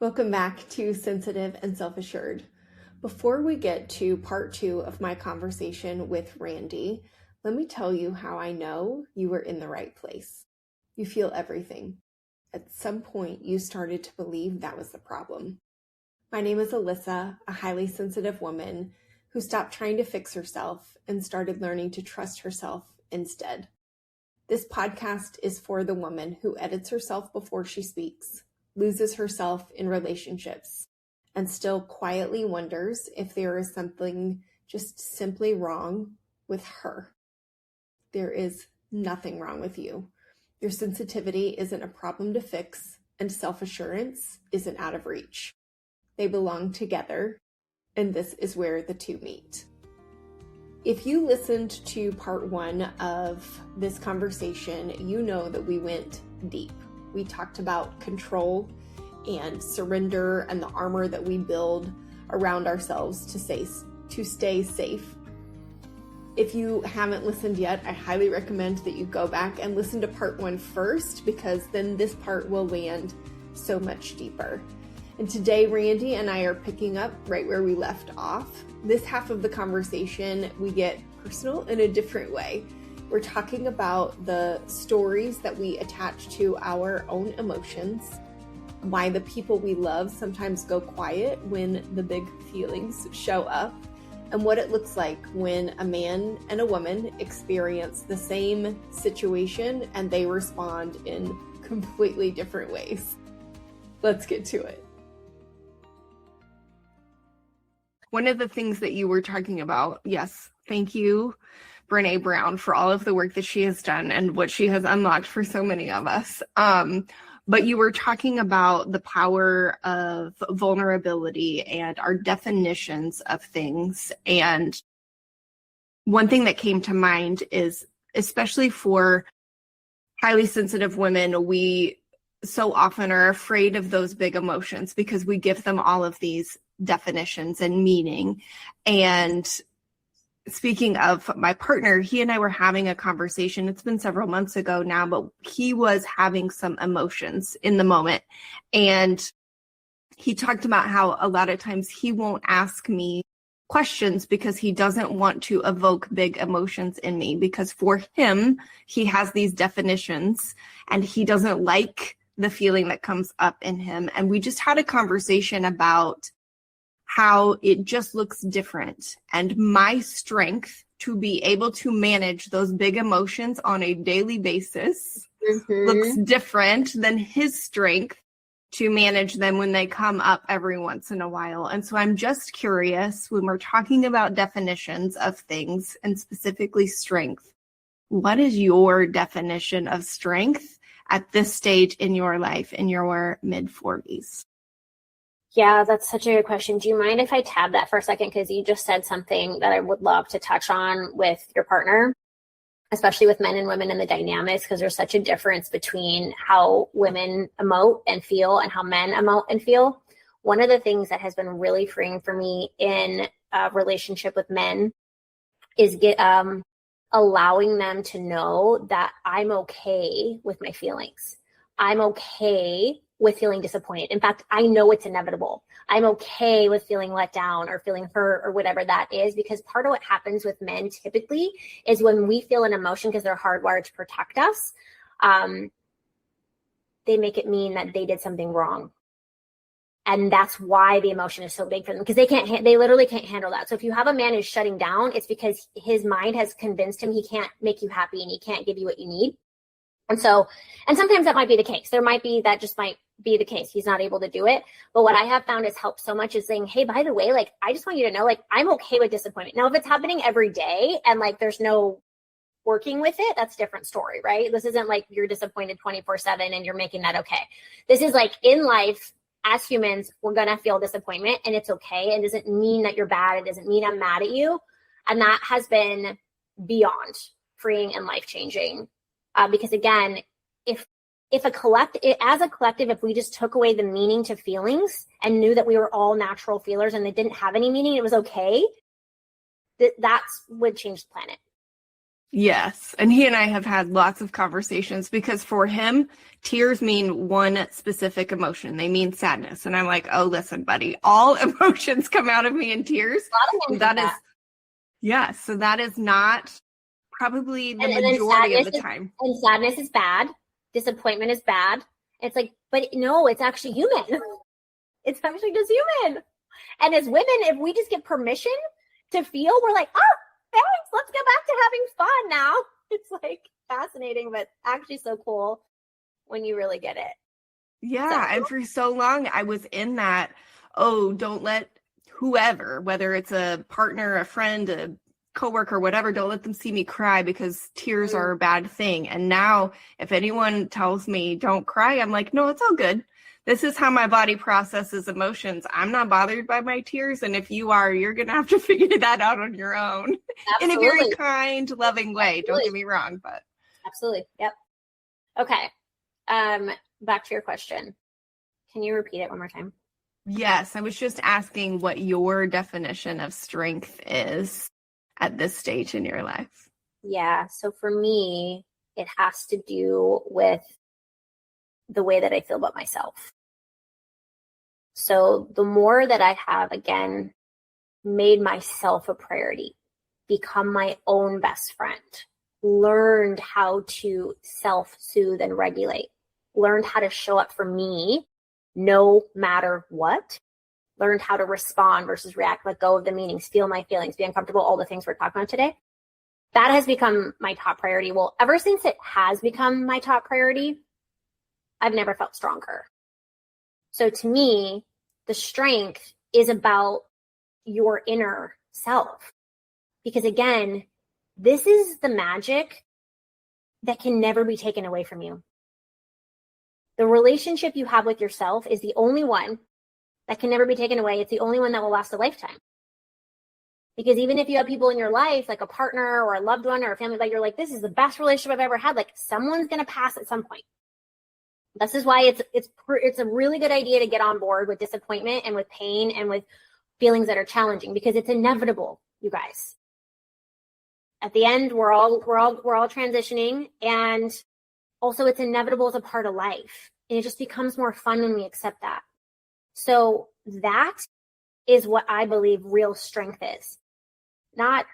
Welcome back to Sensitive and Self-Assured. Before we get to part 2 of my conversation with Randi, let me tell you how I know you were in the right place. You feel everything. At some point, you started to believe that was the problem. My name is Alyssa, a highly sensitive woman who stopped trying to fix herself and started learning to trust herself instead. This podcast is for the woman who edits herself before she speaks, loses herself in relationships, and still quietly wonders if there is something just simply wrong with her. There is nothing wrong with you. Your sensitivity isn't a problem to fix, and self-assurance isn't out of reach. They belong together, and this is where the two meet. If you listened to part 1 of this conversation, you know that we went deep. We talked about control and surrender and the armor that we build around ourselves to stay safe. If you haven't listened yet, I highly recommend that you go back and listen to part 1 first, because then this part will land so much deeper. And today, Randi and I are picking up right where we left off. This half of the conversation, we get personal in a different way. We're talking about the stories that we attach to our own emotions, why the people we love sometimes go quiet when the big feelings show up, and what it looks like when a man and a woman experience the same situation and they respond in completely different ways. Let's get to it. One of the things that you were talking about, yes, thank you, Brene Brown, for all of the work that she has done and what she has unlocked for so many of us. But you were talking about the power of vulnerability and our definitions of things. And one thing that came to mind is, especially for highly sensitive women, we so often are afraid of those big emotions because we give them all of these definitions and meaning. And speaking of my partner, he and I were having a conversation. It's been several months ago now, but he was having some emotions in the moment. And he talked about how a lot of times he won't ask me questions because he doesn't want to evoke big emotions in me, because for him, he has these definitions and he doesn't like the feeling that comes up in him. And we just had a conversation about how it just looks different. And my strength to be able to manage those big emotions on a daily basis looks different than his strength to manage them when they come up every once in a while. And so I'm just curious, when we're talking about definitions of things and specifically strength, what is your definition of strength at this stage in your life, in your mid-40s? Yeah, that's such a good question. Do you mind if I tab that for a second? Because you just said something that I would love to touch on with your partner, especially with men and women and the dynamics, because there's such a difference between how women emote and feel and how men emote and feel. One of the things that has been really freeing for me in a relationship with men is allowing them to know that I'm okay with my feelings. I'm okay with feeling disappointed. In fact, I know it's inevitable. I'm okay with feeling let down or feeling hurt or whatever that is, because part of what happens with men typically is when we feel an emotion, because they're hardwired to protect us, they make it mean that they did something wrong. And that's why the emotion is so big for them, because they literally can't handle that. So if you have a man who's shutting down, it's because his mind has convinced him he can't make you happy and he can't give you what you need. And sometimes that might be the case. That just might be the case. He's not able to do it. But what I have found has helped so much is saying, hey, by the way, I just want you to know, I'm okay with disappointment. Now, if it's happening every day and there's no working with it, that's a different story, right? This isn't like you're disappointed 24/7 and you're making that okay. This is in life, as humans, we're going to feel disappointment and it's okay. It doesn't mean that you're bad. It doesn't mean I'm mad at you. And that has been beyond freeing and life-changing. Because again, as a collective, if we just took away the meaning to feelings and knew that we were all natural feelers and they didn't have any meaning, it was okay, that would change the planet. Yes. And he and I have had lots of conversations because for him, tears mean one specific emotion. They mean sadness. And I'm like, oh, listen, buddy, all emotions come out of me in tears. A lot of men That do is, that. yeah. So that is not probably the And then majority of the time. And sadness is bad. Disappointment is bad. It's like, but no, it's actually human. It's actually just human. And as women, if we just get permission to feel, we're like, oh, thanks, let's go back to having fun now. It's like fascinating, but actually so cool when you really get it. Yeah. So. And for so long, I was in that, oh, don't let whoever, whether it's a partner, a friend, a coworker, whatever, don't let them see me cry because tears are a bad thing. And now if anyone tells me don't cry, I'm like, no, it's all good. This is how my body processes emotions. I'm not bothered by my tears. And if you are, you're going to have to figure that out on your own. Absolutely. In a very kind, loving way. Absolutely. Don't get me wrong, but. Absolutely. Yep. Okay. Back to your question. Can you repeat it one more time? Yes. I was just asking what your definition of strength is at this stage in your life. Yeah. So for me, it has to do with the way that I feel about myself. So the more that I have, again, made myself a priority, become my own best friend, learned how to self-soothe and regulate, learned how to show up for me no matter what, learned how to respond versus react, let go of the meanings, feel my feelings, be uncomfortable, all the things we're talking about today. That has become my top priority. Well, ever since it has become my top priority, I've never felt stronger. So to me, the strength is about your inner self. Because again, this is the magic that can never be taken away from you. The relationship you have with yourself is the only one that can never be taken away. It's the only one that will last a lifetime. Because even if you have people in your life, like a partner or a loved one or a family, that you're like, this is the best relationship I've ever had, like someone's going to pass at some point. This is why it's a really good idea to get on board with disappointment and with pain and with feelings that are challenging, because it's inevitable, you guys. At the end, we're all transitioning, and also it's inevitable as a part of life. And it just becomes more fun when we accept that. So that is what I believe real strength is. Not,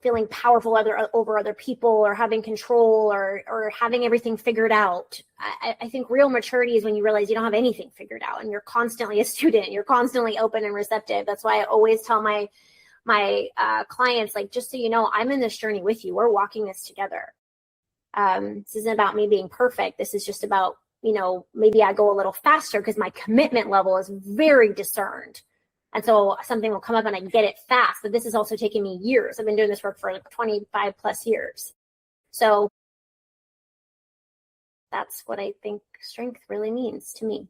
feeling powerful over other people or having control or having everything figured out. I think real maturity is when you realize you don't have anything figured out and you're constantly a student. You're constantly open and receptive. That's why I always tell my clients, like, just so you know, I'm in this journey with you. We're walking this together. This isn't about me being perfect. This is just about, maybe I go a little faster because my commitment level is very discerned. And so something will come up and I get it fast, but this is also taking me years. I've been doing this work for like 25 plus years. So that's what I think strength really means to me.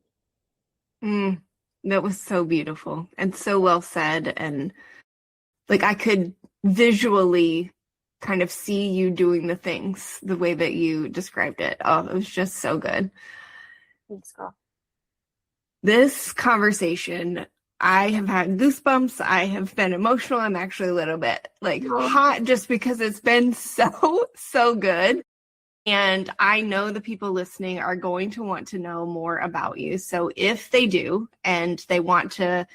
That was so beautiful and so well said. And like, I could visually kind of see you doing the things the way that you described it. Oh, it was just so good. Thanks, girl. This conversation, I have had goosebumps. I have been emotional. I'm actually a little bit hot just because it's been so good. And I know the people listening are going to want to know more about you. So if they do, and they want to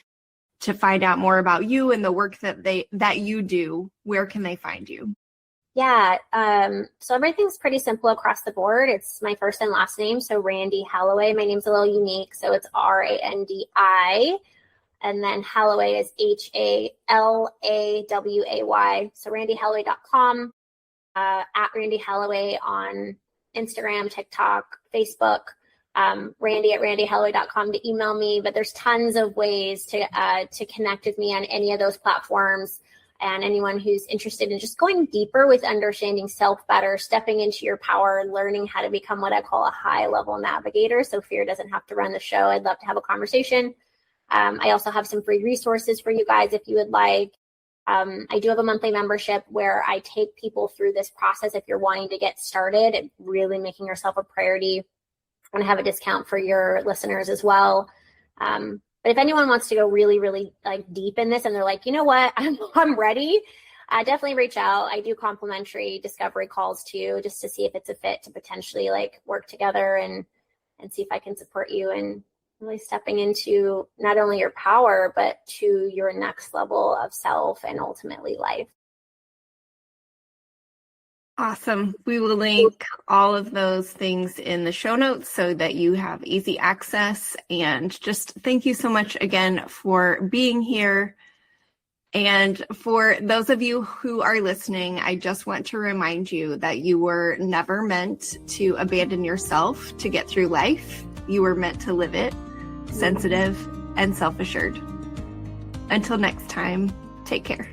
find out more about you and the work that you do, where can they find you? Yeah. So everything's pretty simple across the board. It's my first and last name. So Randi Halaway. My name's a little unique. So it's Randi. And then Halaway is Halaway. So randihalaway.com, at Randi Halaway on Instagram, TikTok, Facebook, Randi at randihalaway.com to email me. But there's tons of ways to connect with me on any of those platforms. And anyone who's interested in just going deeper with understanding self better, stepping into your power, and learning how to become what I call a high level navigator. So fear doesn't have to run the show. I'd love to have a conversation. I also have some free resources for you guys if you would like. I do have a monthly membership where I take people through this process if you're wanting to get started and really making yourself a priority. I'm going to have a discount for your listeners as well. But if anyone wants to go really, really deep in this and they're like, you know what, I'm ready. definitely reach out. I do complimentary discovery calls too, just to see if it's a fit to potentially like work together and see if I can support you in really stepping into not only your power, but to your next level of self and ultimately life. Awesome. We will link all of those things in the show notes so that you have easy access. And just thank you so much again for being here. And for those of you who are listening, I just want to remind you that you were never meant to abandon yourself to get through life. You were meant to live it, sensitive and self-assured. Until next time, take care.